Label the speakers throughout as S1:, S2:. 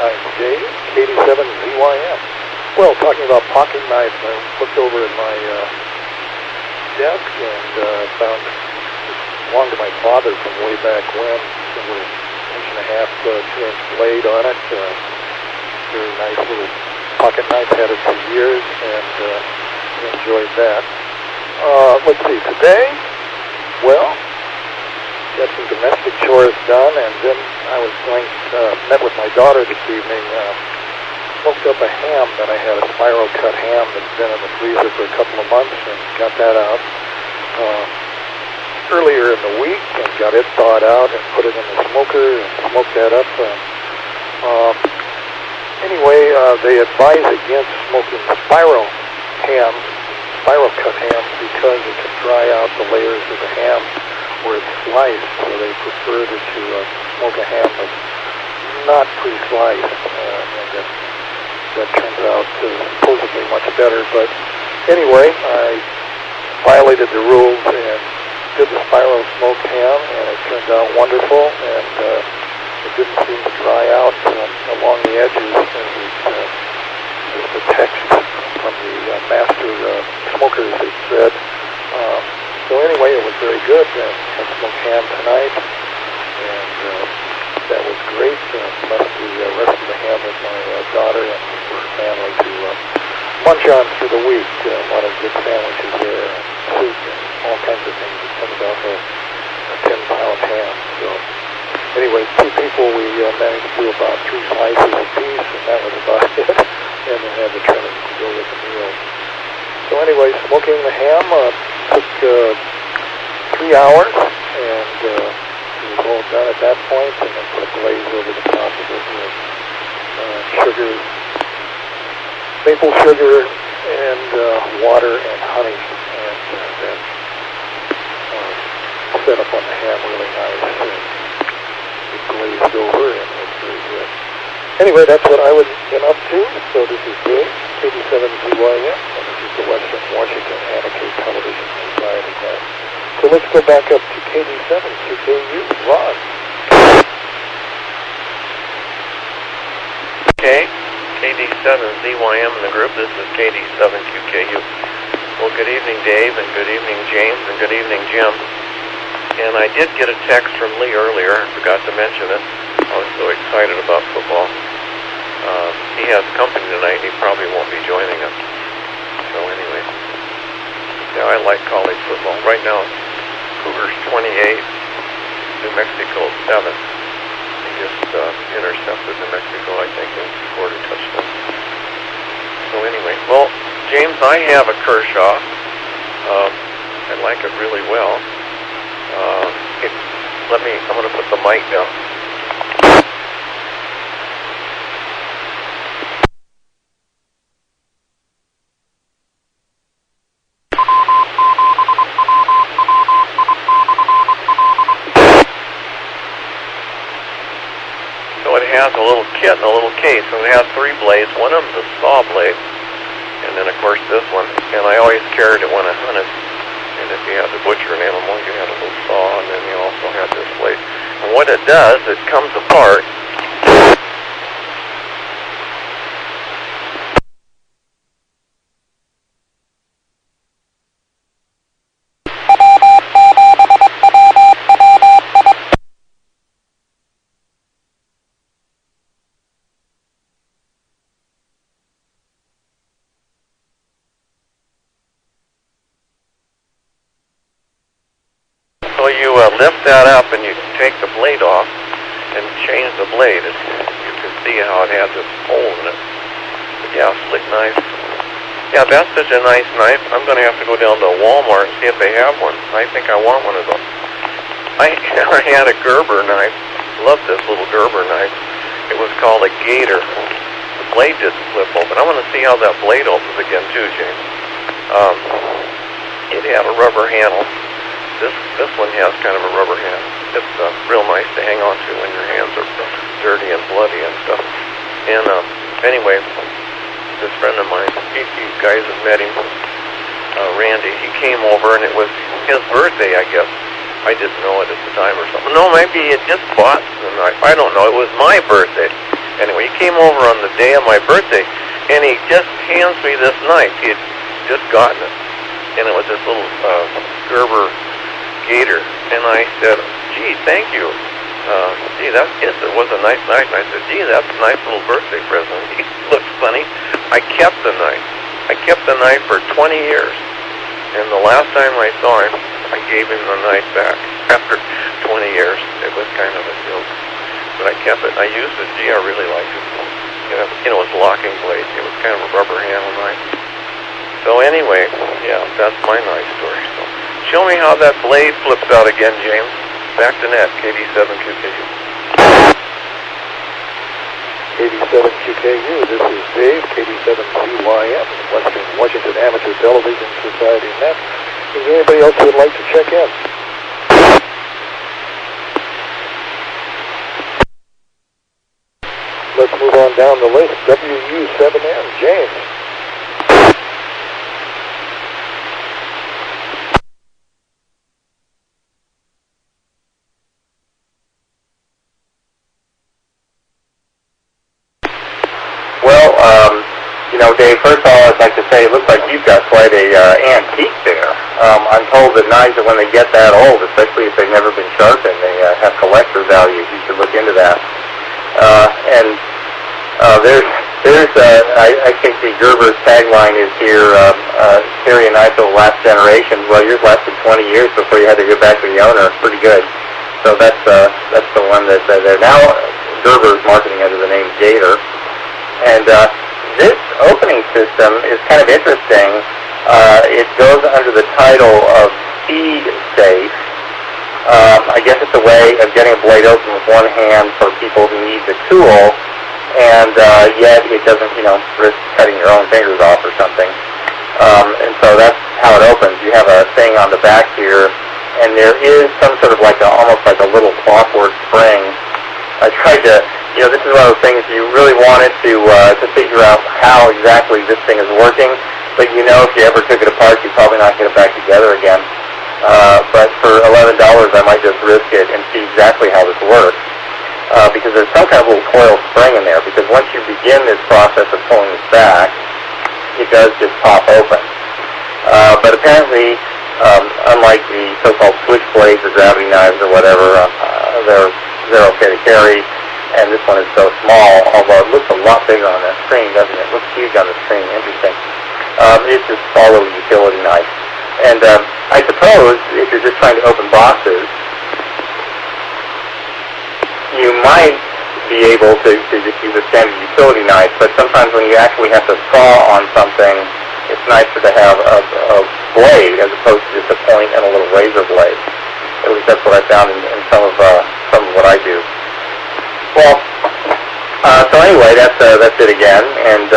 S1: times J, KD7ZYM. Well, talking about pocket knives, I looked over at my desk and found it belonged to my father from way back when. A little 1.5-inch, 2-inch blade on it. Very nice little pocket knife. Had it for years and enjoyed that. Let's see, today, well, got some domestic chores done, and then I was met with my daughter this evening, smoked up a ham that I had, a spiral cut ham that's been in the freezer for a couple of months, and got that out earlier in the week, and got it thawed out and put it in the smoker and smoked that up. Anyway, they advise against smoking spiral cut hams, because it can dry out the layers of the ham where it's sliced, so they prefer to smoke a ham that's not pre-sliced, and that turns out supposedly much better. But anyway, I violated the rules and did the spiral smoked ham, and it turned out wonderful, and it didn't seem to dry out along the edges, and as the text from the master smokers had said. So anyway, it was very good. Had smoked ham tonight, and that was great. Left the rest of the ham with my daughter and for her family to munch on for the week. A lot of good sandwiches there, and soup, and all kinds of things that comes off a 10-pound ham. So anyway, 2 people, we managed to do about 3 slices apiece, and that was about it. And then had the trimmings to go with the meal. So anyway, smoking the ham took 3 hours, and it was all done at that point, and then put a glaze over the top of it with sugar, maple sugar, and water and honey, and then set up on the ham really nice, and it glazed over, and it was very good. Anyway, that's what I was been up to. So this is Dave, KD7ZYM, and this is the Western Washington Anarchy Television Society class. So let's go back up to KD7QKU. Ron.
S2: Okay, KD7ZYM in the group. This is KD7QKU. Well, good evening, Dave, and good evening, James, and good evening, Jim. And I did get a text from Lee earlier. I forgot to mention it. I was so excited about football. He has company tonight, and he probably won't be joining us. So anyway, yeah, I like college football. Right now, Cougars 28, New Mexico 7. They just intercepted New Mexico, I think, and scored a touchdown. So anyway, well, James, I have a Kershaw. I like it really well. I'm going to put the mic down. So it has a little kit and a little case, and it has 3 blades. One of them's a saw blade, and then of course this one. And I always carried it when I hunted. And if you had to butcher an animal, you had a little saw, and then you also had this blade. And what it does, it comes apart. So you lift that up and you take the blade off and change the blade. You can see how it has this hole in it. But yeah, slick knife. Yeah, that's such a nice knife. I'm going to have to go down to Walmart and see if they have one. I think I want one of those. I had a Gerber knife. Love this little Gerber knife. It was called a Gator. The blade didn't flip open. I want to see how that blade opens again too, James. It had a rubber handle. This one has kind of a rubber handle. It's real nice to hang on to when your hands are dirty and bloody and stuff. And anyway, this friend of mine, you guys have met him, Randy. He came over and it was his birthday, I guess. I didn't know it at the time or something. No, maybe he had just bought the knife. I don't know. It was my birthday. Anyway, he came over on the day of my birthday, and he just hands me this knife. He had just gotten it, and it was this little Gerber gator. And I said, gee, thank you. Gee, yes, it was a nice knife. And I said, gee, that's a nice little birthday present. He looked funny. I kept the knife. I kept the knife for 20 years. And the last time I saw him, I gave him the knife back after 20 years. It was kind of a joke. But I kept it. I used it. Gee, I really liked it. You know, it was a locking blade. It was kind of a rubber handle knife. So anyway, yeah, that's my knife story. So show me how that blade flips out again, James. Back to net, KD7QKU.
S1: KD7QKU, this is Dave, KD7CYM, Western Washington Amateur Television Society net. Is there anybody else who would like to check in? Let's move on down the list. WU7M, James.
S3: Well, you know, Dave, first of all, I'd like to say it looks like you've got quite a antique there. I'm told that knives, when they get that old, especially if they've never been sharpened, they have collector value. You should look into that. I think the Gerber's tagline is here, carry a knife to the last generation. Well, yours lasted 20 years before you had to go back to the owner. Pretty good. So that's the one that they're now, Gerber's marketing under the name Gator. And this opening system is kind of interesting. It goes under the title of Speed Safe. I guess it's a way of getting a blade open with one hand for people who need the tool, and yet it doesn't, you know, risk cutting your own fingers off or something. And so that's how it opens. You have a thing on the back here, and there is some sort of like almost like a little clockwork spring. I tried to, you know, this is one of those things you really wanted to figure out how exactly this thing is working, but you know if you ever took it apart, you'd probably not get it back together again. But for $11, I might just risk it and see exactly how this works. Because there's some kind of little coil spring in there, because once you begin this process of pulling this back, it does just pop open. But apparently, unlike the so-called switchblades or gravity knives or whatever, they're okay to carry, and this one is so small, although it looks a lot bigger on the screen, doesn't it? It looks huge on the screen. Interesting. It's just a little utility knife. And I suppose if you're just trying to open boxes, you might be able to just use a standard utility knife, but sometimes when you actually have to saw on something, it's nicer to have a blade as opposed to just a point and a little razor blade. At least that's what I found in some of what I do. Well, so anyway, that's it again, and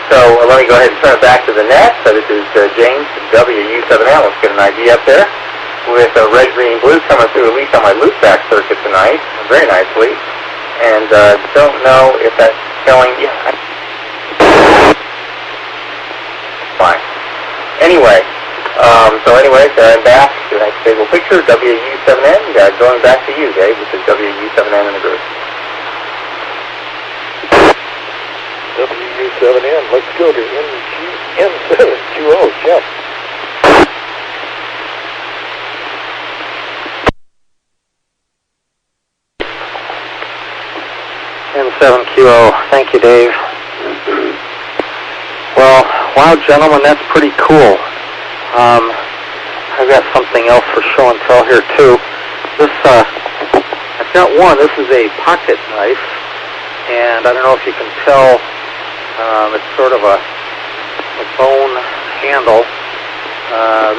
S3: so let me go ahead and turn it back to the net. So this is James, WU7M. Let's get an idea up there. With red, green, blue coming through, at least on my loopback circuit tonight, very nicely. And don't know if that's showing. Yeah. Fine. Anyway, so I'm back to a nice stable picture. WU7N. Going back to you, Dave. This is WU7N in the group.
S1: WU7N. Let's go to N7QO. Jeff.
S4: N7QO. Thank you, Dave. Well, wow, gentlemen, that's pretty cool. I've got something else for show and tell here, too. This, I've got one. This is a pocket knife, and I don't know if you can tell, it's sort of a bone handle.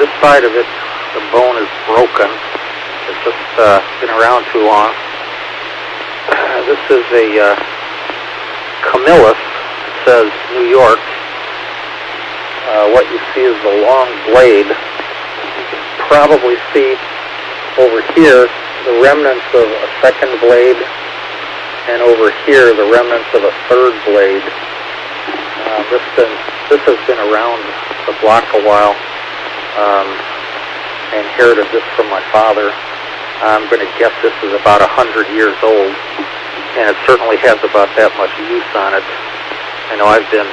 S4: This side of it, the bone is broken. It's just been around too long. This is a Camillus. It says New York. What you see is the long blade. You can probably see over here the remnants of a second blade, and over here the remnants of a third blade. This has been around the block a while. I inherited this from my father. I'm going to guess this is about 100 years old. and it certainly has about that much use on it. I know I've been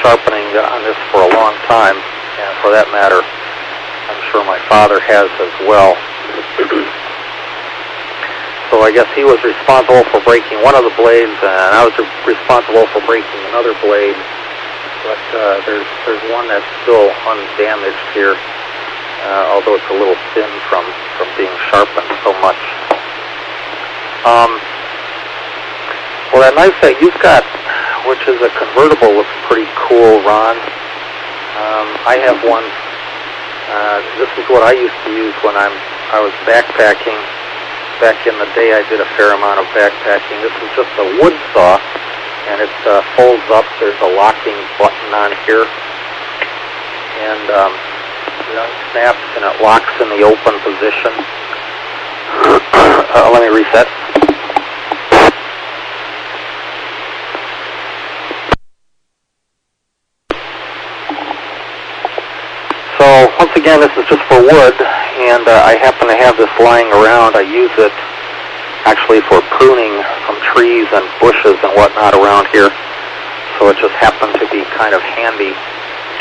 S4: sharpening on this for a long time, and for that matter, I'm sure my father has as well. So I guess he was responsible for breaking one of the blades, and I was responsible for breaking another blade. But there's one that's still undamaged here, although it's a little thin from being sharpened so much. Well, that knife that you've got, which is a convertible, looks pretty cool, Ron. I have one. This is what I used to use when I was backpacking. Back in the day, I did a fair amount of backpacking. This is just a wood saw, and it folds up. There's a locking button on here, and it snaps and it locks in the open position. Let me reset. So once again, this is just for wood, and I happen to have this lying around. I use it actually for pruning some trees and bushes and whatnot around here. So it just happened to be kind of handy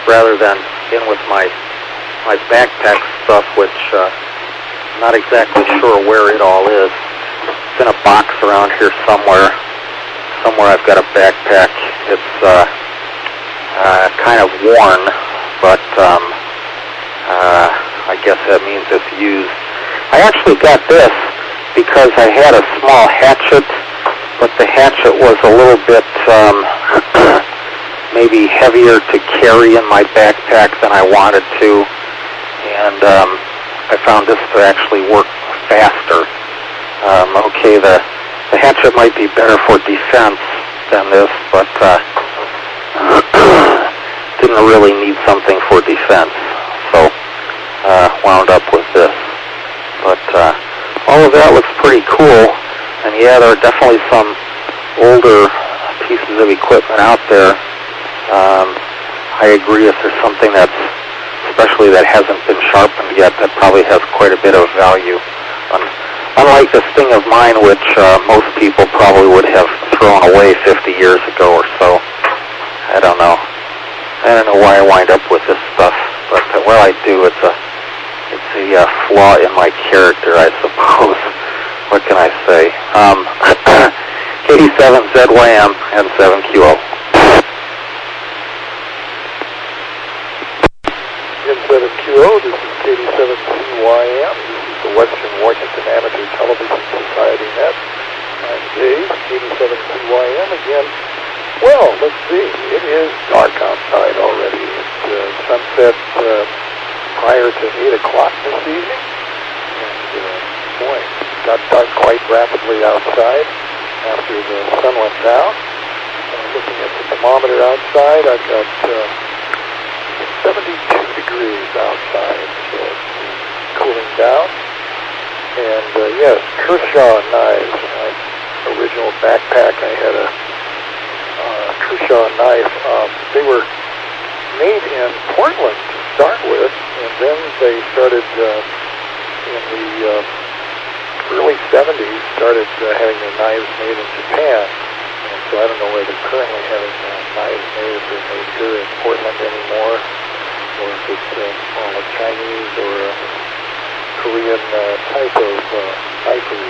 S4: rather than in with my backpack stuff, which I'm not exactly sure where it all is. It's in a box around here somewhere. Somewhere I've got a backpack. It's kind of worn, but I guess that means it's used. I actually got this because I had a small hatchet, but the hatchet was a little bit maybe heavier to carry in my backpack than I wanted to, and I found this to actually work faster. Okay, the hatchet might be better for defense than this, but didn't really need something for defense, so wound up with this. But all of that looks pretty cool, and yeah, there are definitely some older pieces of equipment out there. I agree, if there's something that's, especially that hasn't been sharpened yet, that probably has quite a bit of value. Unlike this thing of mine, which most people probably would have thrown away 50 years ago or so. I don't know why I wind up with this stuff, but well, I do. It's a flaw in my character, I suppose. What can I say? KD7ZYM and 7QO.
S1: M7QO, this is KD7CYM. This is the Western Washington Amateur Television Society Net. I'm Dave, KD7CYM again. Well, let's see. It is dark outside already. It's sunset prior to 8 o'clock this evening. And boy, it got dark quite rapidly outside after the sun went down. Looking at the thermometer outside, I've got 72 degrees outside, so it's cooling down. And yes, Kershaw knives. My original backpack, I had a Kershaw knife. They were made in Portland to start with, and then they started in the early 70s, started having their knives made in Japan. And so I don't know whether they're currently having knives made, if they're made here in Portland anymore, or if it's a Chinese or a Korean type of knifery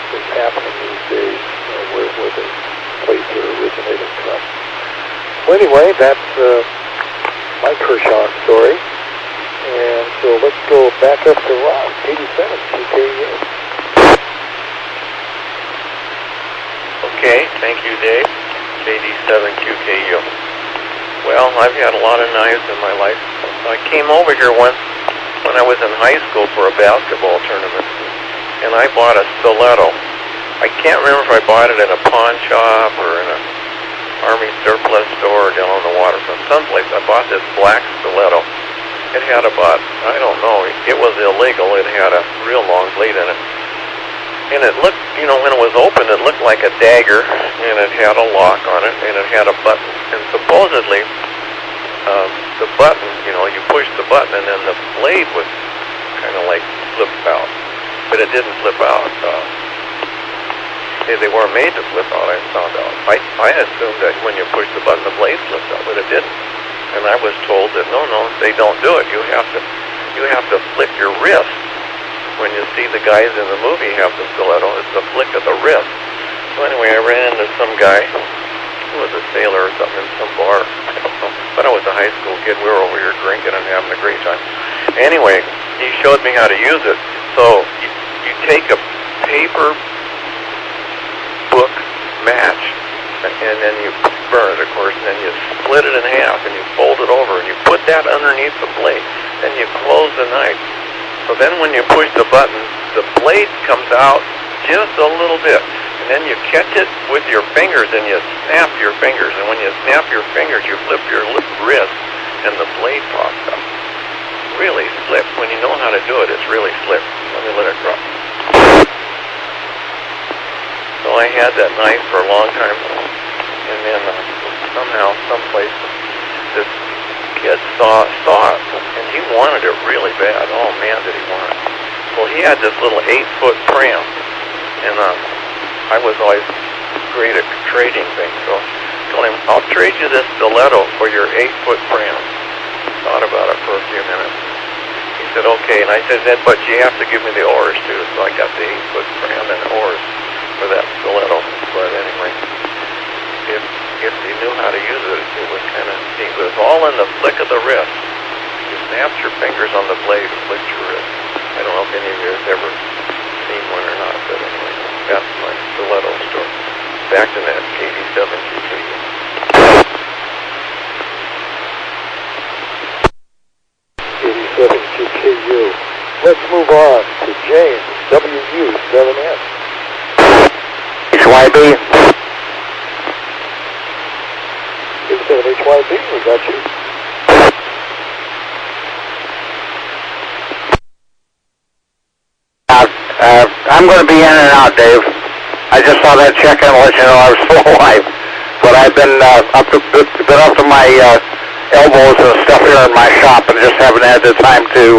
S1: that's happening these days, where the plates are originating from. Well, anyway, that's my Kershaw story. And so let's go back up to Ron, 87QKU.
S2: Okay, thank you, Dave. KD7QKU. Well, I've had a lot of knives in my life. I came over here once when I was in high school for a basketball tournament, and I bought a stiletto. I can't remember if I bought it in a pawn shop or in an Army surplus store down on the waterfront. Someplace I bought this black stiletto. It had about, I don't know, it was illegal. It had a real long blade in it. And it looked, when it was open, it looked like a dagger, and it had a lock on it, and it had a button. And supposedly, the button, you push the button, and then the blade would kind of like flip out. but it didn't flip out. They weren't made to flip out, I found out. I assumed that when you push the button, the blade flips out, but it didn't. And I was told that no, they don't do it. You have to flick your wrist. When you see the guys in the movie have the stiletto, it's the flick of the wrist. So anyway, I ran into some guy who was a sailor or something in some bar. I don't know. But I was a high school kid. We were over here drinking and having a great time. Anyway, he showed me how to use it. So you take a paper book match, and then you burn it, of course, and then you split it in half, and you fold it over, and you put that underneath the blade. Then you close the knife. So then when you push the button, the blade comes out just a little bit. And then you catch it with your fingers, and you snap your fingers. And when you snap your fingers, you flip your wrist, and the blade pops up. Really slick. When you know how to do it, it's really slick. Let me let it drop. So I had that knife for a long time, and then somehow, someplace, this kid saw it, and he wanted it really bad. Oh man, did he want it. Well, he had this little 8-foot pram, and I was always great at trading things, so I told him, I'll trade you this stiletto for your 8-foot pram. He thought about it for a few minutes. He said, okay, and I said, but you have to give me the oars too, so I got the 8-foot pram and oars for that stiletto. But anyway, if you knew how to use it, it was kind of neat. It was all in the flick of the wrist. You snapped your fingers on the blade and flicked your wrist. I don't know if any of you have ever seen one or not, but anyway, that's my stiletto story. Back to that KD7QKU.
S1: KD7QKU. Let's move on to James, WW7ATS.
S3: HYB.
S1: K7HYB, was that you?
S3: I'm going to be in and out, Dave. I just saw that check in to let you know I was still alive. But I've been up to my elbows and stuff here in my shop, and just haven't had the time to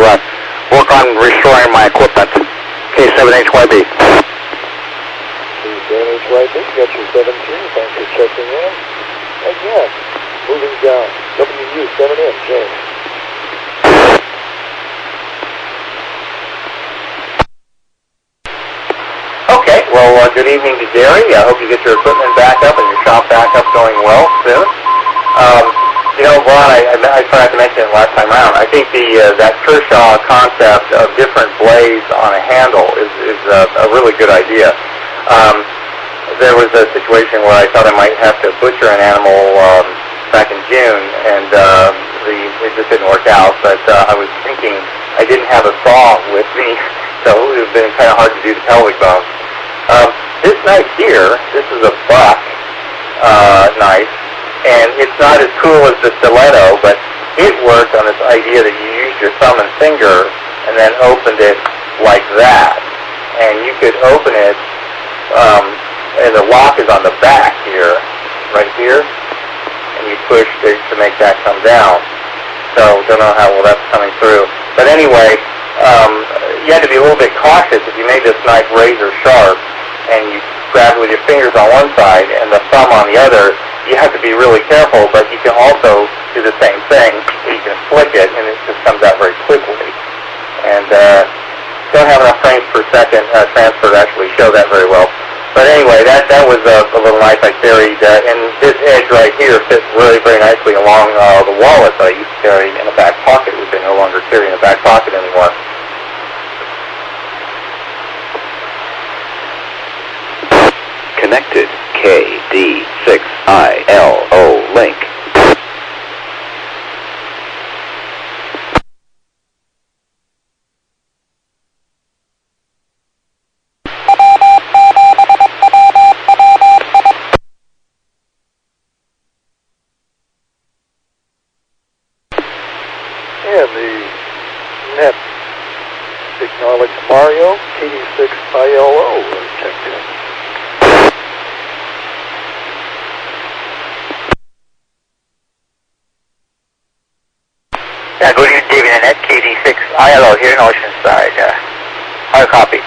S3: work on restoring my equipment. K7HYB.
S1: K7HYB, got your 17. Thanks for checking in. Again, moving down. WU7M, James.
S3: Okay, well, good evening to Gary. I hope you get your equipment back up and your shop back up going well soon. Ron, I tried to mention it last time around. I think that Kershaw concept of different blades on a handle is a really good idea. There was a situation where I thought I might have to butcher an animal back in June, and it just didn't work out. But I was thinking I didn't have a saw with me, so it would have been kind of hard to do the pelvic bone. This knife here, this is a buck knife, and it's not as cool as the stiletto, but it worked on this idea that you used your thumb and finger and then opened it like that. And you could open it, and the lock is on the back here, right here, and you push to make that come down. So don't know how well that's coming through. But anyway, you had to be a little bit cautious if you made this knife razor sharp and you grab it with your fingers on one side and the thumb on the other. You have to be really careful, but you can also do the same thing. You can flick it and it just comes out very quickly. And don't have enough frames per second transfer to actually show that very well. But anyway, that was a little knife I carried, and this edge right here fits really very nicely along the wallet that I used to carry in a back pocket, which I no longer carry in a back pocket anymore.
S5: Connected KD6ILO link.
S1: And the net acknowledged Mario, KD6ILO, checked in.
S3: Yeah, good evening, David and Ed, KD6ILO here in Oceanside. Hard copy.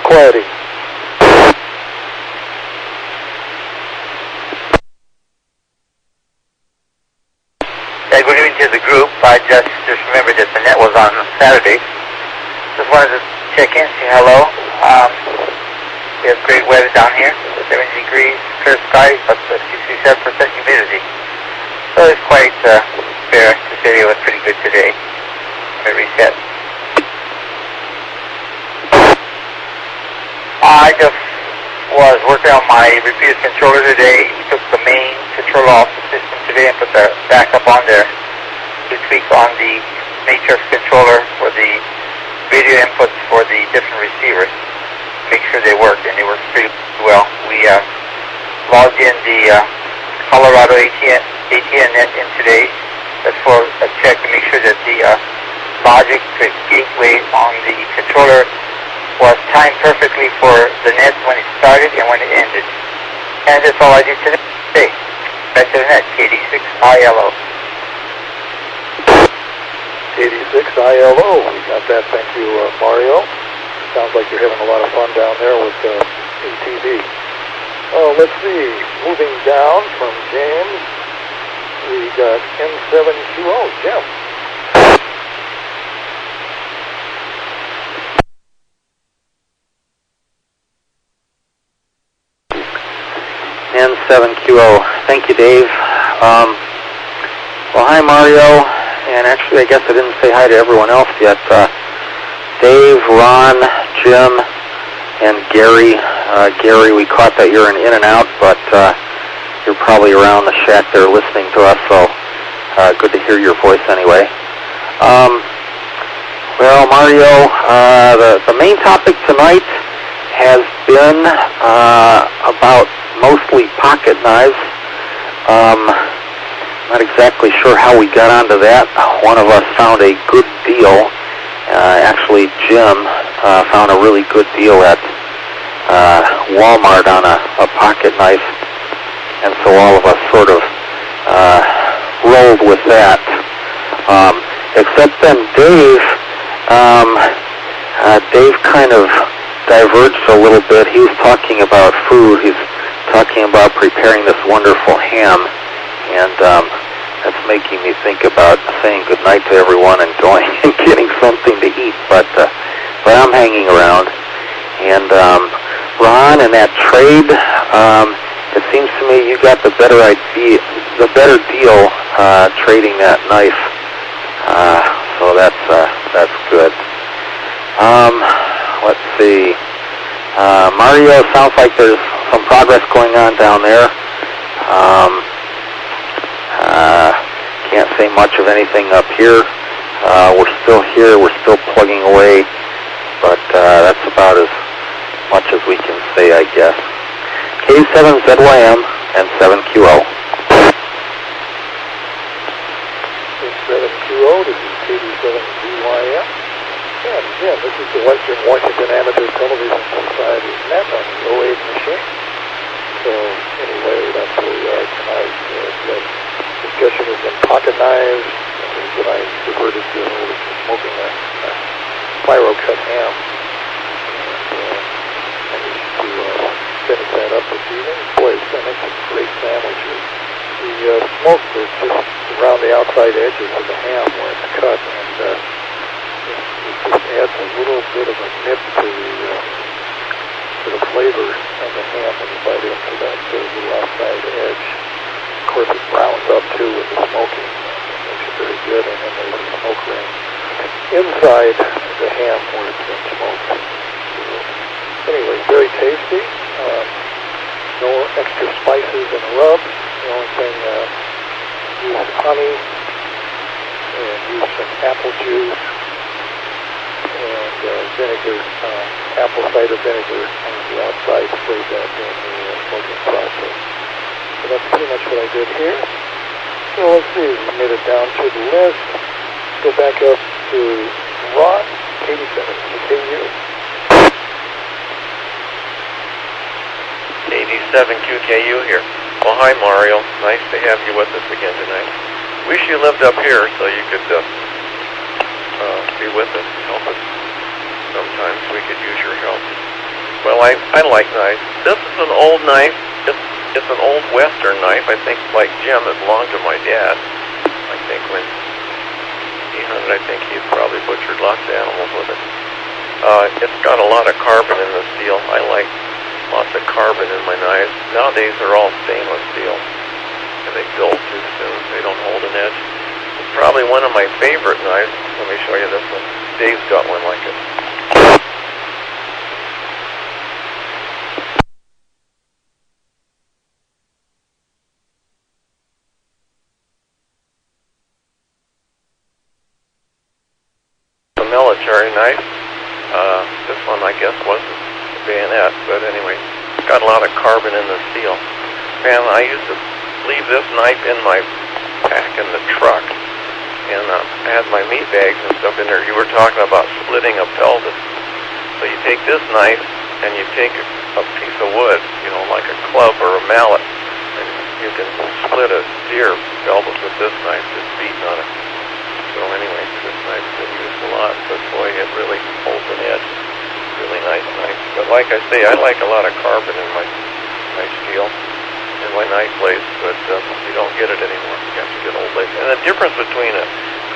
S1: quieting.
S3: Yeah, good evening to the group. I just remembered that the net was on Saturday. Just wanted to check in, say hello. We have great weather down here, 70 degrees, clear skies, but 67% humidity. So it's quite fair to say it was pretty good today. Let me reset. I just was working on my repeater controller today. We took the main controller off the system today and put the backup on there to tweak on the matrix controller for the video inputs for the different receivers. Make sure they work, and they work pretty well. We logged in the Colorado ATN net in today. That's for a check to make sure that the logic gateway on the controller was timed perfectly for the net when it started and when it ended. And that's all I did today. Back to the net, KD6ILO.
S1: KD6ILO, we got that. Thank you, Mario. Sounds like you're having a lot of fun down there with ATV. Oh, let's see. Moving down from James, we got N7QO, Jim.
S4: N7QO. Thank you, Dave. Well, hi, Mario. And actually, I guess I didn't say hi to everyone else yet. Dave, Ron, Jim, and Gary. Gary, we caught that you're in and out, but you're probably around the shack there listening to us, so good to hear your voice anyway. Well, Mario, the main topic tonight has been about mostly pocket knives. Not exactly sure how we got onto that. One of us found a good deal. Actually, Jim found a really good deal at Walmart on a pocket knife, and so all of us sort of rolled with that. Except then Dave kind of diverged a little bit. He was talking about food. He's talking about preparing this wonderful ham, and that's making me think about saying goodnight to everyone and going and getting something to eat. But I'm hanging around. And Ron, in that trade, it seems to me you got the better deal trading that knife. So that's good. Let's see. Mario, sounds like there's some progress going on down there. Can't say much of anything up here. We're still here. We're still plugging away. But that's about as much as we can say, I guess. K7ZYM and 7QO.
S1: K7QO, this is KD7ZYM. And again, this is the Western Washington Amateur Television Society net on the 08 machine. So anyway, that's where we are tonight. The discussion has been pocket knives, that I diverted to smoking a pyro cut ham. And I used to finish that up this evening. Boy, it's going to make some great sandwiches. The smoke is just around the outside edges of the ham where it's cut, and it just adds a little bit of a nip to the flavor of the ham when you bite into that little outside edge. Of course, it browns up too with the smoking. It makes it very good, and then there's a smoke ring inside the ham where it's been smoked. So, anyway, very tasty. No extra spices and rubs. The only thing, use honey and use some apple juice and vinegar, apple cider vinegar on the outside, sprayed that in the smoking process. So that's pretty much what I did here. So let's see, we made it down to the list. Let's go back up to Ron, 87, KU.
S2: 87QKU here. Well, hi, Mario. Nice to have you with us again tonight. Wish you lived up here so you could be with us and help us. Sometimes we could use your help. I like knives. This is an old knife. It's an old Western knife. I think, like Jim, it belonged to my dad. I think when he hunted, I think he probably butchered lots of animals with it. It's got a lot of carbon in the steel. I like lots of carbon in my knives. Nowadays, they're all stainless steel, and they dull too soon. They don't hold an edge. It's probably one of my favorite knives. Let me show you this one. Dave's got one like it. A military knife. This one, I guess, wasn't a bayonet, but anyway, it's got a lot of carbon in the steel. Man, I used to leave this knife in my pack in the truck, and I had my meat bags and stuff in there. You were talking about splitting a pelvis. So you take this knife, and you take a piece of wood, you know, like a club or a mallet, and you can split a deer pelvis with this knife, just beating on it. So anyway, this knife's been used a lot, but boy, it really holds an edge. Really nice knife. But like I say, I like a lot of carbon in my steel, in my knife blades, but you don't get it anymore. You have to get old blades. And the difference between a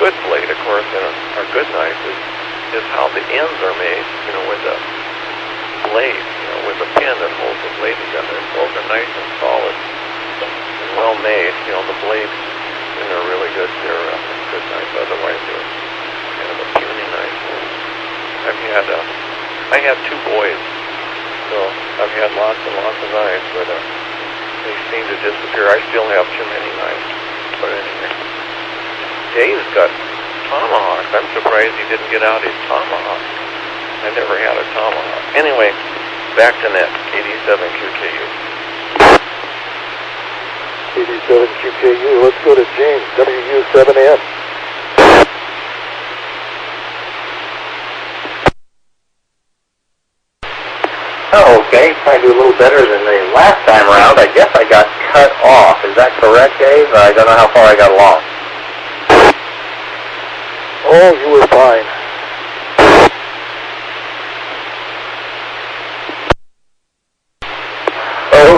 S2: good blade, of course, and a good knife is how the ends are made, you know, with the blade, you know, with the pin that holds the blade together. Both are nice and solid and well made. You know, the blades, and they're really good. They're good knives. Otherwise, they're kind of a puny knife. I had two boys, so I've had lots and lots of knives, but they seem to disappear. I still have too many knives. But anyway, Dave's got tomahawks. I'm surprised he didn't get out his tomahawk. I never had a tomahawk. Anyway, back to net, 87 QKU.
S1: 87 QKU. Let's go to James, WW7ATS.
S3: Oh, okay. Trying to do a little better than the last time around. I guess I got cut off. Is that correct, Dave? I don't know how far I got along.
S1: Oh, you were fine.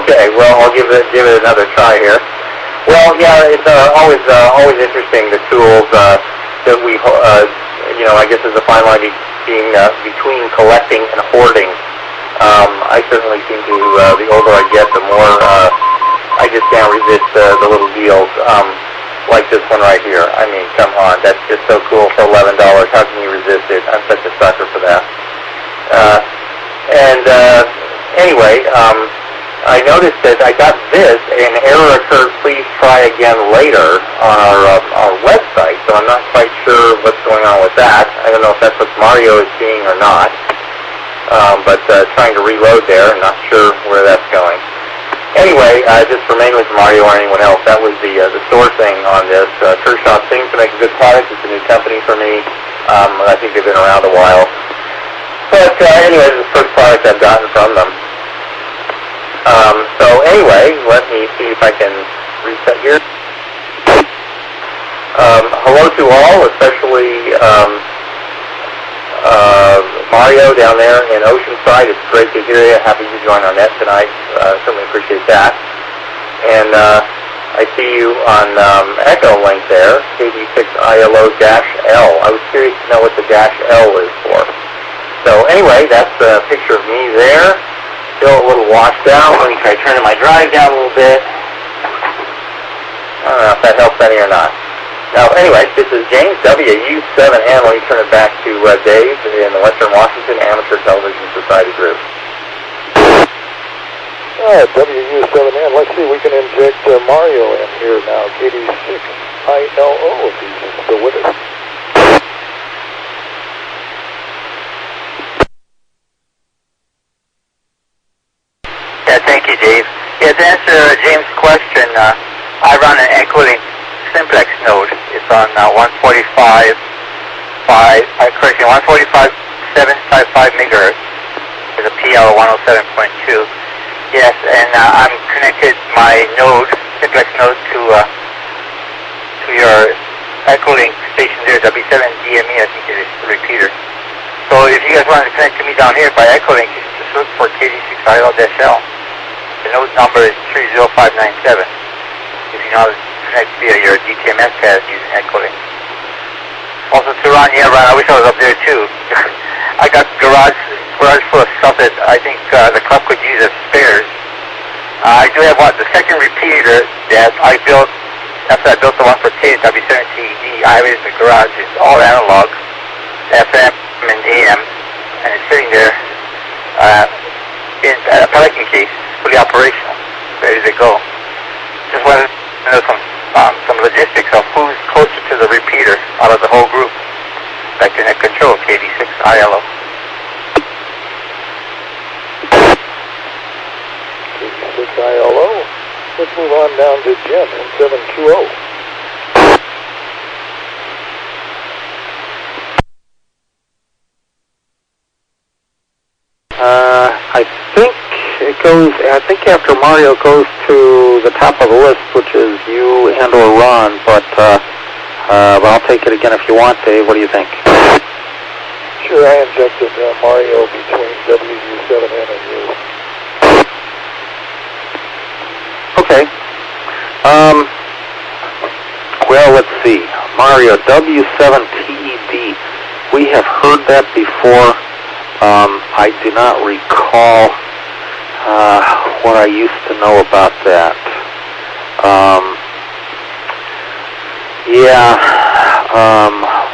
S3: Okay, well, I'll give it another try here. Well, yeah, it's always interesting, the tools that we, you know, I guess there's a fine line being between collecting and hoarding. I certainly seem to, the older I get, the more I just can't resist the little deals, like this one right here. I mean, come on, that's just so cool for $11. How can you resist it? I'm such a sucker for that. Anyway, I noticed that I got this, an error occurred, please try again later on our website, so I'm not quite sure what's going on with that. I don't know if that's what Mario is seeing or not. But trying to reload there, I'm not sure where that's going. Anyway, just remain with Mario or anyone else. That was the sourcing on this. Kershaw seems to make a good product. It's a new company for me. I think they've been around a while. But anyway, this is the first product I've gotten from them. So anyway, let me see if I can reset here. Hello to all, especially Mario down there in Oceanside. It's great to hear you. Happy you joined our net tonight. Certainly appreciate that. And I see you on Echo Link there, KD6ILO-L. I was curious to know what the -L is for. So anyway, that's a picture of me there. Still a little washed out. Let me try turning my drive down a little bit. I don't know if that helps any or not. Now, anyway, this is James, WU7N. Let me turn it back to Dave in the Western Washington Amateur Television Society group.
S1: WU7N. Let's see if we can inject Mario in here now. KD6ILO, if he's still with us.
S5: Yeah, thank you, Dave. Yeah, to answer James' question, I run an Equilink simplex node. It's on 145.755 megahertz with a PL 107.2. Yes, and I'm connected my node, simplex node, to your Equilink station there, W7DME, I think it is, the repeater. So if you guys want to connect to me down here by Equilink, just look for KD6IL-L. The node number is 30597. If you know how to connect via your DTMS pad using that coding. Also to Ron, yeah, Ron, I wish I was up there too. I got garage full of stuff that I think the club could use as spares. I do have the second repeater that I built after I built the one for WW7ATS. I have it in the garage. It's all analog, FM and AM, and it's sitting there in a Pelican case, fully operational, ready to go. Just wanted to know some logistics of who's closer to the repeater out of the whole group that can control KD6ILO.
S1: KD6ILO. Let's move on down to Jim in 7QO.
S4: I think after Mario goes to the top of the list, which is you and or Ron, but I'll take it again if you want, Dave. What do you think?
S1: Sure, I injected Mario between WU7N and you.
S4: Okay. Well, let's see. Mario, W7TED. We have heard that before. I do not recall what I used to know about that.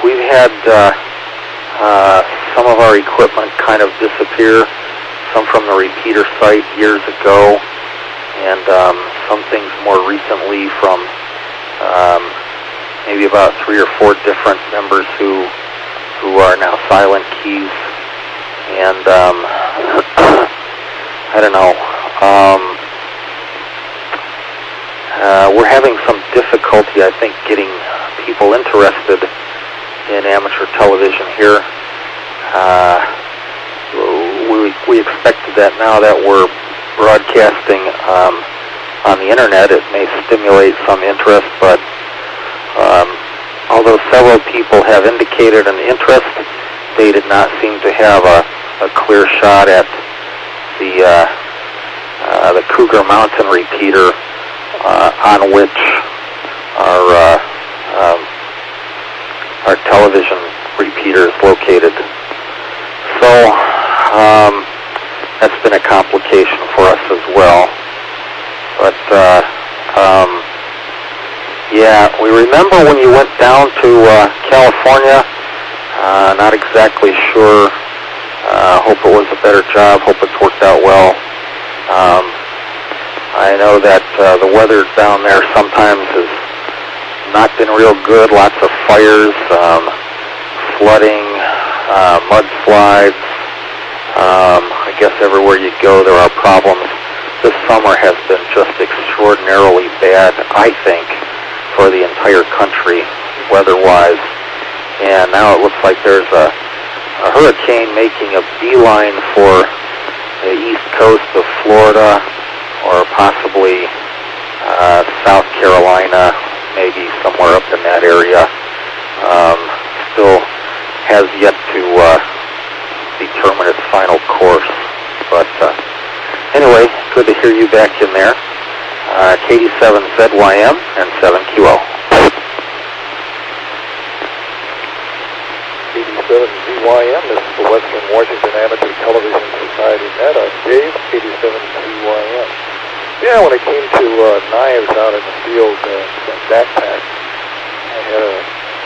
S4: We've had some of our equipment kind of disappear, some from the repeater site years ago, and some things more recently from maybe about 3 or 4 different members who are now silent keys. And I don't know. We're having some difficulty, I think, getting people interested in amateur television here. We expected that now that we're broadcasting on the internet, it may stimulate some interest, but although several people have indicated an interest, they did not seem to have a clear shot at the Cougar Mountain repeater on which our television repeater is located. So that's been a complication for us as well. But we remember when you went down to California. Not exactly sure. Hope it was a better job. Hope it's worked out well. I know that the weather down there sometimes has not been real good. Lots of fires, flooding, mudslides. I guess everywhere you go there are problems. This summer has been just extraordinarily bad, I think, for the entire country, weather-wise. And now it looks like there's a hurricane making a beeline for the east coast of Florida, or possibly South Carolina, maybe somewhere up in that area. Still has yet to determine its final course. But anyway, good to hear you back in there. KD7ZYM and 7QO.
S1: KD7ZYM, this is the Western Washington Amateur Television Society Net. I'm Dave, KD7ZYM. Yeah, when it came to knives out in the field and backpacks, I had a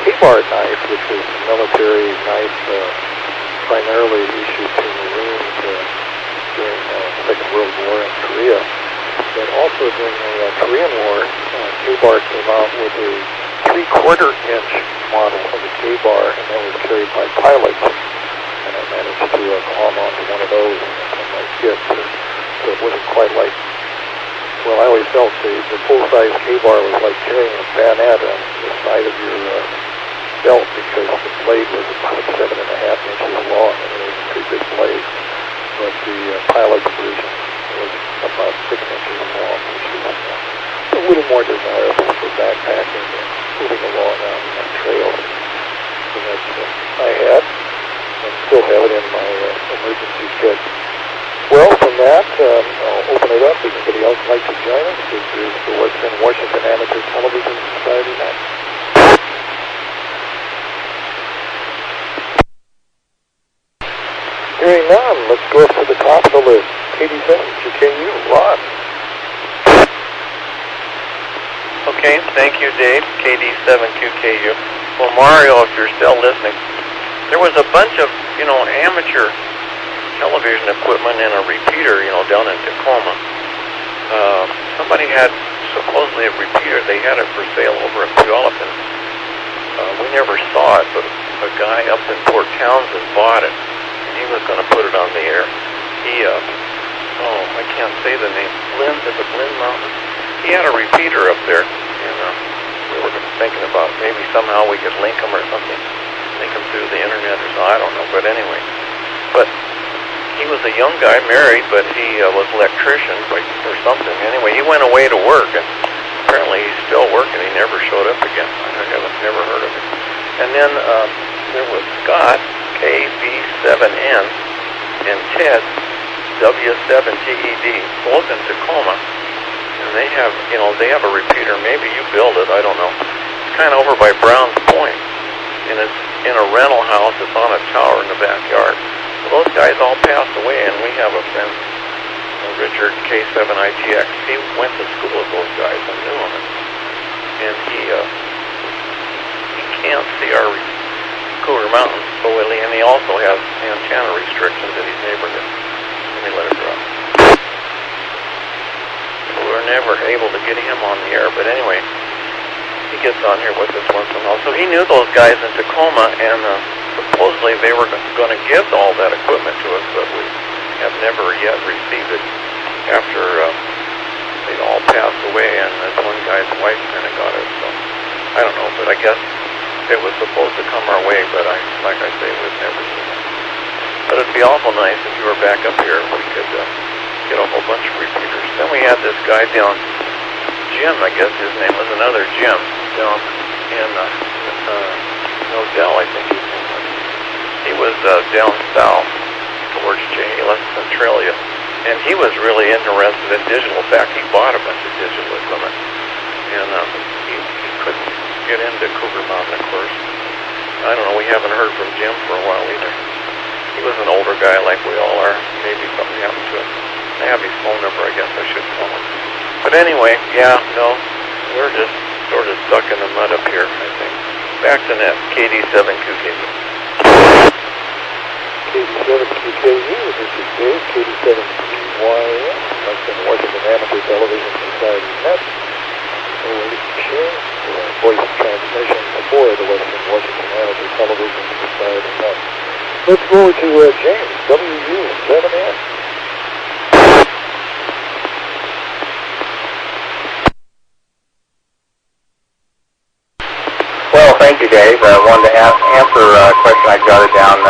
S1: K-bar knife, which was a military knife primarily issued to Marines during the Second World War in Korea. But also during the Korean War, K-bar came out with a 3/4-inch model of the K-bar, and that was carried by pilots. And I managed to climb onto one of those in my kit. So it wasn't quite like, well, I always felt the full-size K-bar was like carrying a bayonet on the side of your belt, because the blade was about 7.5 inches long, and it was a pretty big blade. But the pilot's version was about 6 inches long, which was a little more desirable for backpacking and moving along on trails. So that's what I had, and still have it in my emergency kit. Well, from that, I'll open it up. If anybody else would like to join us, this is the Western Washington Amateur Television Society Net. Hearing none, let's go up to the top of the list. 87QKU, Ron.
S2: Okay, thank you, Dave. KD7QKU. Well, Mario, if you're still listening, there was a bunch of, amateur television equipment and a repeater, down in Tacoma. Somebody had supposedly a repeater. They had it for sale over in Puyallup. We never saw it, but a guy up in Port Townsend bought it, and he was going to put it on the air. He, I can't say the name. Is it Lynn Mountain? He had a repeater up there, and we were thinking about maybe somehow we could link them or something, link them through the internet or something. I don't know, but anyway. But he was a young guy, married, but he was an electrician or something. Anyway, he went away to work, and apparently he's still working. He never showed up again. I haven't never heard of him. And then there was Scott, KB7N, and Ted, W7TED, both in Tacoma. And they have a repeater. Maybe you build it, I don't know. It's kind of over by Browns Point, and it's in a rental house. It's on a tower in the backyard. Well, those guys all passed away, and we have a friend, Richard K7ITX. He went to school with those guys and knew them, and he can't see our Cougar Mountains so well, and he also has antenna restrictions in his neighborhood. Let me let it drop. We were never able to get him on the air, but anyway, he gets on here with us once in a while. So he knew those guys in Tacoma, and supposedly they were going to give all that equipment to us, but we have never yet received it after they'd all passed away, and this one guy's wife kind of got it. So I don't know, but I guess it was supposed to come our way, but like I say, we've never seen it. But it'd be awful nice if you were back up here if we could get a whole bunch of repeaters. Then we had this guy down, Jim, I guess his name was, another Jim, down in Nodell, I think his name was. He was down south towards Chehalis, Centralia, and he was really interested in digital. In fact, he bought a bunch of digital equipment, and he couldn't get into Cougar Mountain, of course. I don't know, we haven't heard from Jim for a while either. He was an older guy like we all are. Maybe something happened to him. I have his phone number, I guess I should call him. But anyway, we're just sort of stuck in the mud up here, I think. Back to net, KD7QKU.
S1: KD7QKU, this is Dave, KD7QYM, Western Washington Amateur Television Society Net. Voice transmission aboard the Western Washington Amateur Television Society Net. Let's go over to James, WW7ATS.
S3: Well, thank you, Dave. I wanted to answer a question I jotted down.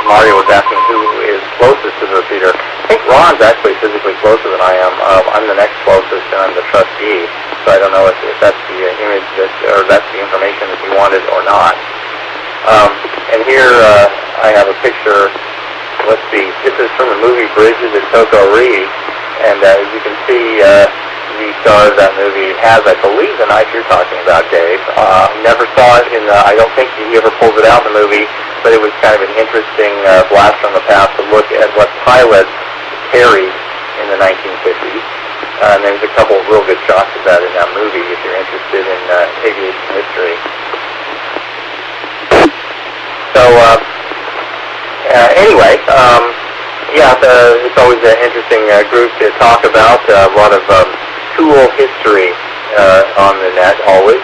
S3: Mario was asking who is closest to the repeater. I think Ron's actually physically closer than I am. I'm the next closest, and I'm the trustee. So I don't know if that's the image or that's the information that you wanted or not. And here I have a picture. Let's see. This is from the movie Bridges at Toko-Ri, and as you can see, the star of that movie has, I believe, the knife you're talking about, Dave. Never saw it I don't think he ever pulled it out in the movie, but it was kind of an interesting blast from the past to look at what pilots carried in the 1950s. And there's a couple of real good shots of that in that movie if you're interested in aviation history. So, anyway, it's always an interesting group to talk about. A lot of tool history on the net, always.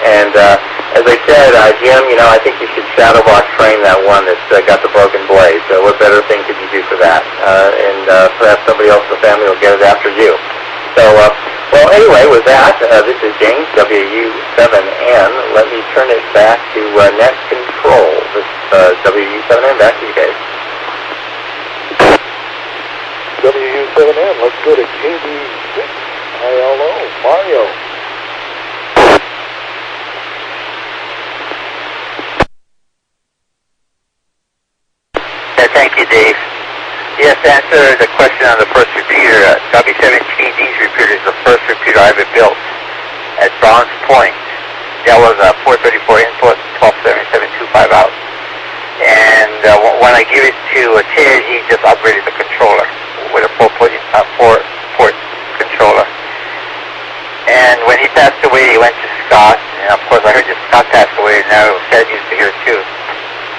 S3: And as I said, Jim, I think you should shadow box frame that one that's got the broken blade. So what better thing could you do for that? And perhaps somebody else in the family will get it after you. So, well, anyway, with that, this is James, WU7N. Let me turn it back to net control. This WU7N, back to you guys.
S1: WU7N, let's go to KD6ILO, Mario.
S5: Thank you, Dave. Yes, to answer the question on the first repeater, W7TD's repeater is the first repeater I ever built at Browns Point. That was a 434 input, 127725 out. And when I gave it to Ted, he just upgraded the controller with a four-port controller. And when he passed away, he went to Scott. And of course, I heard that Scott passed away, and now Ted used to hear too.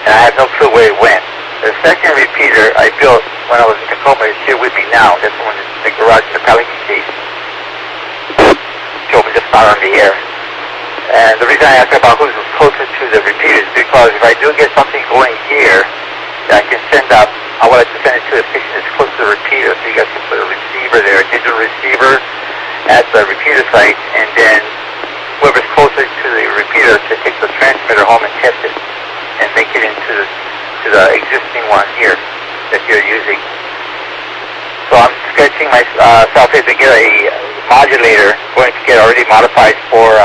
S5: And I have no clue where it went. The second repeater I built when I was in Tacoma is here with me now. That's the one in the garage in the Pelican case. Joe was just not on the air. And the reason I ask about who's closest to the repeater is because if I do get something going here, I can send up, I would like to send it to a station that's close to the repeater, so you guys can put a receiver there, a digital receiver at the repeater site, and then whoever's closer to the repeater can take the transmitter home and test it and make it into the existing one here that you're using. So I'm sketching myself here to get a modulator, going to get already modified for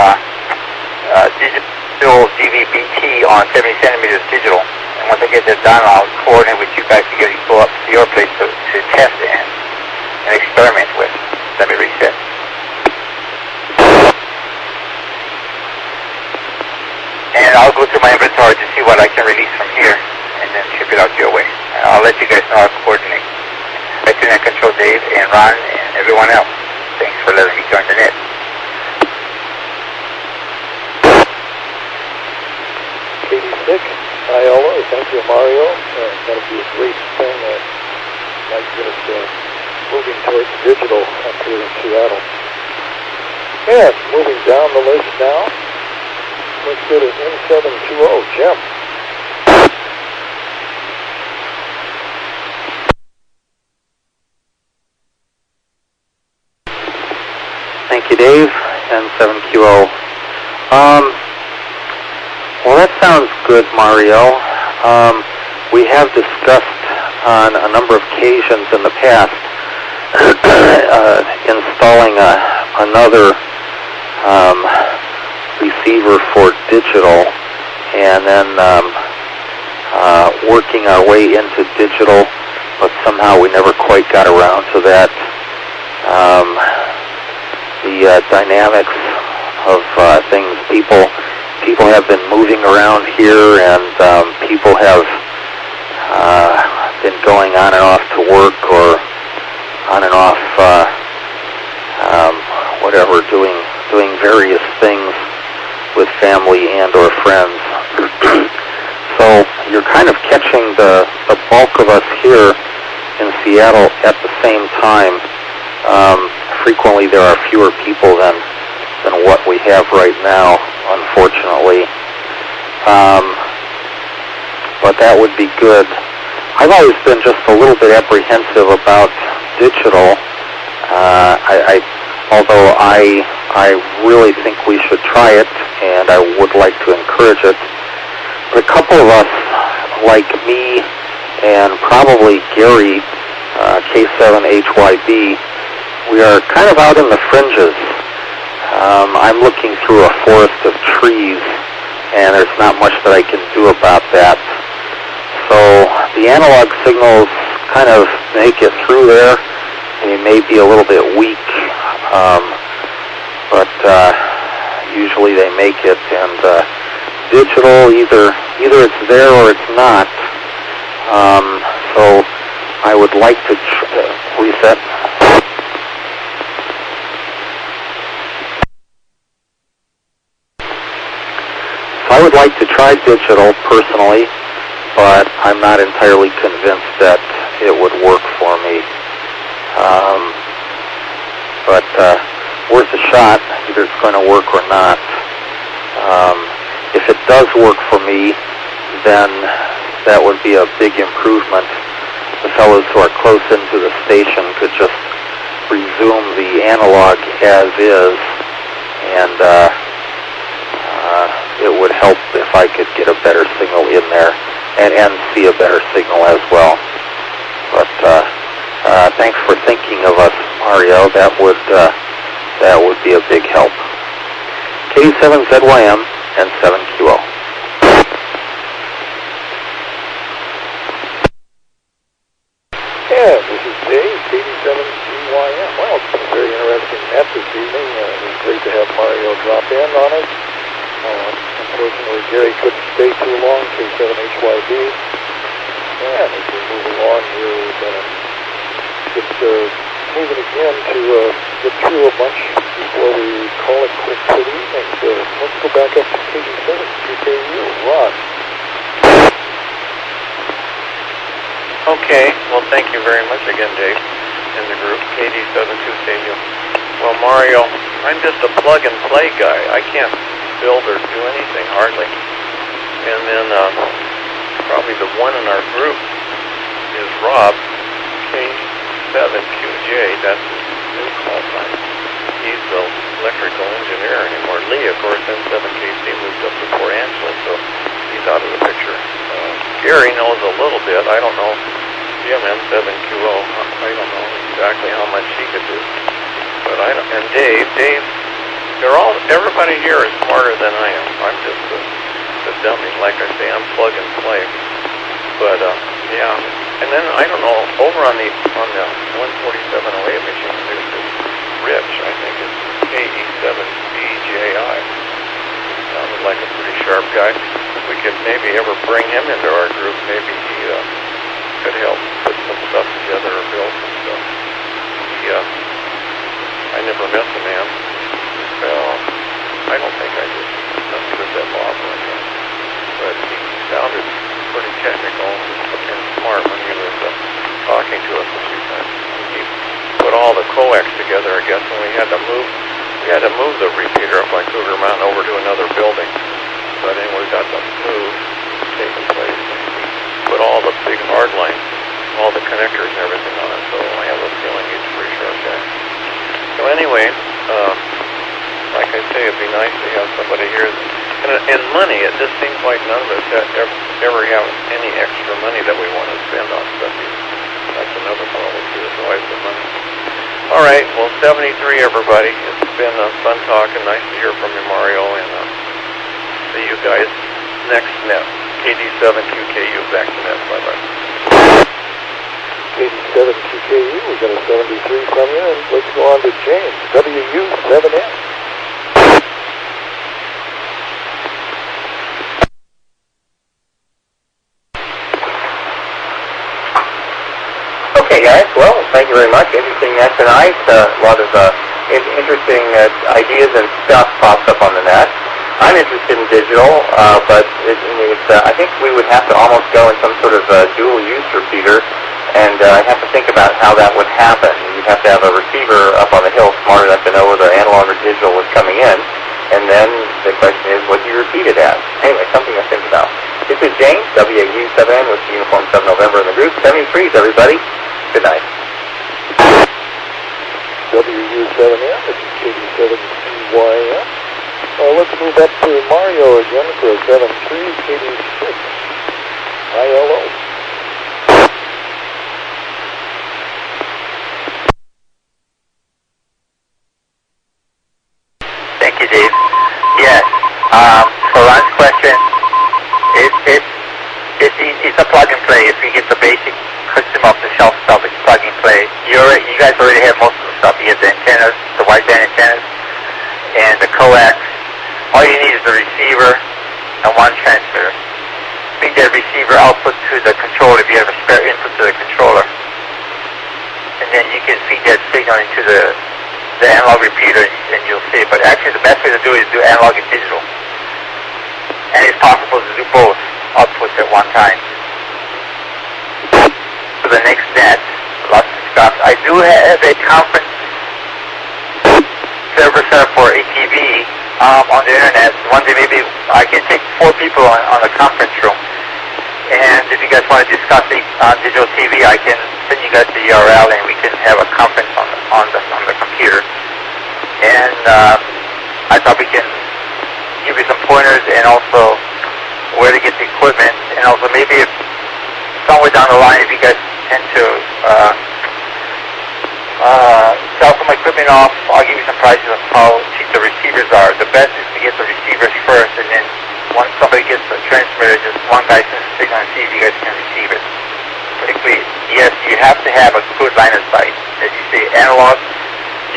S5: digital DVB-T on 70 centimeters digital. And once I get that done, I'll coordinate with you guys to get you go up to your place to test and experiment with. Let me reset. And I'll go through my inventory to see what I can release from here and then ship it out your way. And I'll let you guys know how to coordinate. Right to Net Control Dave and Ron and everyone else. Thanks for letting me join the net.
S1: KD6, ILO, thank you, Mario. That'll be a great thing that might get us moving towards digital up here in Seattle. And moving down the list now, let's go to N720, Jim.
S4: Thank you, Dave. N7QO. Well, that sounds good, Mario. We have discussed on a number of occasions in the past installing another receiver for digital, and then working our way into digital, but somehow we never quite got around to that. The dynamics of things, people have been moving around here, and people have been going on and off to work, or on and off whatever, doing various things with family and or friends. So you're kind of catching the bulk of us here in Seattle at the same time. Frequently there are fewer people than what we have right now, unfortunately. But that would be good. I've always been just a little bit apprehensive about digital. Although I really think we should try it, and I would like to encourage it. But a couple of us, like me and probably Gary, K7HYB, we are kind of out in the fringes. I'm looking through a forest of trees, and there's not much that I can do about that. So the analog signals kind of make it through there. They may be a little bit weak, but usually they make it. And digital, either it's there or it's not. So I would like to reset. I would like to try digital personally, but I'm not entirely convinced that it would work for me. But worth a shot, either it's going to work or not. If it does work for me, then that would be a big improvement. The fellows who are close into the station could just resume the analog as is, and it would help if I could get a better signal in there and see a better signal as well. But thanks for thinking of us, Mario. That would be a big help. K7ZYM and 7QO.
S1: And KD7CYM. Well, it's been a very interesting net this evening. It was great to have Mario drop in on us. Unfortunately, Gary couldn't stay too long, K7HYB. And as we move along here, we're going to just moving again to get through a bunch before we call it quits for the evening. So let's go back up to KD7CKU. Ron.
S2: Okay, well, thank you very much again, Dave, and the group, KD72KU. Well, Mario, I'm just a plug-and-play guy. I can't build or do anything, hardly. And then probably the one in our group is Rob, K7QJ. That's his new call sign. He's the electrical engineer anymore. Lee, of course, N7KC moved up to Port Angeles, so he's out of the picture. Gary knows a little bit. I don't know. Jim, N7QO. I don't know exactly how much he could do. But I don't. And Dave, everybody here is smarter than I am. I'm just the dummy. Like I say, I'm plug and play. But yeah. And then I don't know. Over on the 14708 machine, there's this Rich. I think it's KE7BJI. Sounded like a pretty sharp guy. If we could maybe ever bring him into our group, maybe he could help put some stuff together or build some stuff. I never met the man. Well, I don't think I did. Nothing to that law for him. But he sounded pretty technical and smart when he was talking to us a few times. He put all the coax together, I guess, and we had to move the repeater up by Cougar Mountain over to another building. But anyway, we got the move taking place. Put all the big hard lines, all the connectors and everything on it, so I have a feeling he's a pretty sharp guy. So anyway, like I say, it'd be nice to have somebody here. And money, it just seems like none of us ever have any extra money that we want to spend on stuff. That's another problem too, it's always the money. All right, well, 73, everybody. It's been fun talking. Nice to hear from you, Mario, and see you guys next net. KD7QKU, back to net. Bye-bye.
S1: KD7QKU, we got a 73 from you, and let's go on to James, WW7ATS.
S3: Okay, guys. Well, thank you very much. Interesting net tonight. A lot of interesting ideas and stuff pops up on the net. I'm interested in digital, but I think we would have to almost go in some sort of dual-use repeater, and I'd have to think about how that would happen. You'd have to have a receiver up on the hill smart enough to know whether analog or digital was coming in, and then the question is, what do you repeat it at? Anyway, something to think about. This is James, WU7N with Uniform 7 November in the group. 73s, everybody. Good night.
S1: WU7N, this is KD7CYM. Let's move up to Mario again for a 7-3, KD6, ILO.
S5: Thank you, Dave. Yes. For Ron's question, it's a plug and play. If you get the basic custom off-the-shelf stuff, it's plug and play. You guys already have most of the stuff. You get the antennas, the wideband antennas, and the coax. All you need is the receiver and one transmitter. Feed that receiver output to the controller if you have a spare input to the controller. And then you can feed that signal into the analog repeater and you'll see it. But actually the best way to do it is do analog and digital. And it's possible to do both outputs at one time. For the next net, lots of stuff. I do have a conference server set up for ATV on the internet. One day maybe I can take 4 people on the conference room. And if you guys want to discuss digital TV, I can send you guys the URL and we can have a conference on the computer. And I thought we can give you some pointers and also where to get the equipment. And also maybe if somewhere down the line, if you guys tend to sell some equipment off, I'll give you some prices on how cheap the receivers are. The best is to get the receivers first, and then once somebody gets the transmitter, just one guy sends a signal and see if you guys can receive it. Particularly, yes, you have to have a good line of sight. As you say, analog,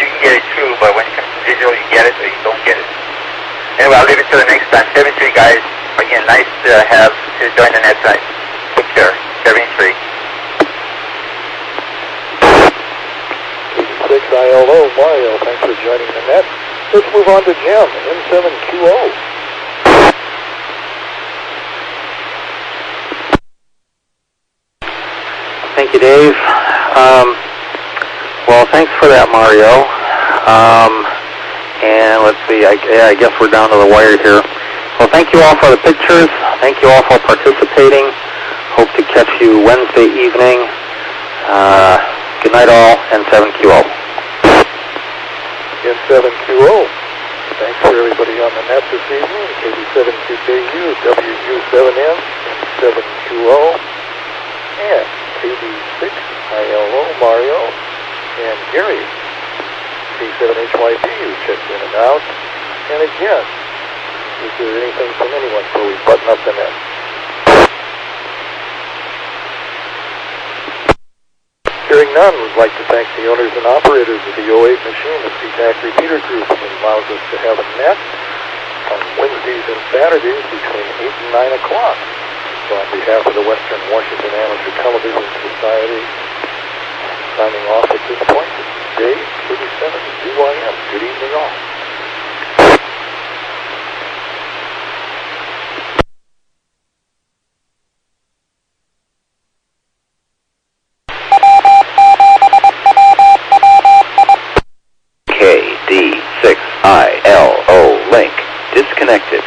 S5: you can get it too, but when it comes to digital, you get it or you don't get it. Anyway, I'll leave it till the next time. 73 guys, again, nice to have to join the net tonight. Take care. 73.
S1: 86 ILO, Mario, thanks for joining the net. Let's move on to Jim, M7QO.
S4: Thank you, Dave. Well, thanks for that, Mario. And let's see, I guess we're down to the wire here. Well, thank you all for the pictures. Thank you all for participating. Hope to catch you Wednesday evening. Good night, all, N7QO.
S1: N7QO. Thanks for everybody on the net this evening. KD7QKU, WU7M, N7QO, and KD6ILO, Mario, and Gary, K7HYP, who checked in and out. And again, is there anything from anyone before we button up the net? Hearing none, we'd like to thank the owners and operators of the 08 machine, the CTAC Repeater Group, that allows us to have a net on Wednesdays and Saturdays between 8 and 9 o'clock. So on behalf of the Western Washington Amateur Television Society, signing off at this point, Dave, 37 ZYM. Good evening all.
S6: KD6ILO link disconnected.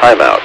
S6: timeout.